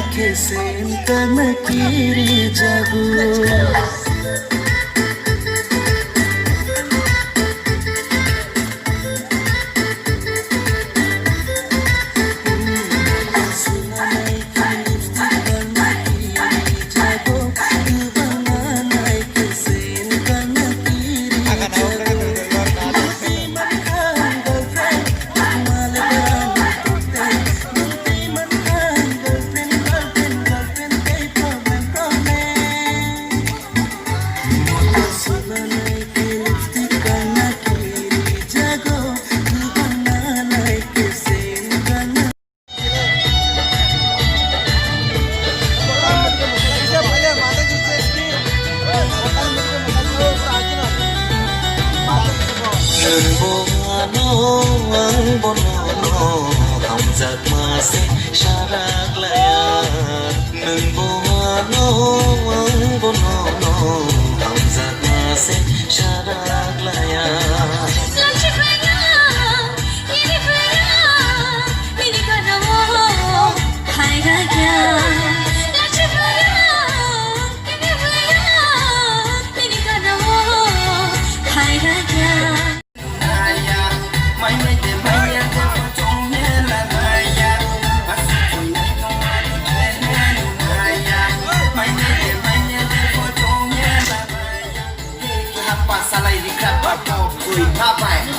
Kesen karena kiri jago. Ang bono hong giặc mà sẽ xa rạc lại nâng bono ang bono hong giặc mà sẽ xa rạc lại salay di kat pa po, uy, papay.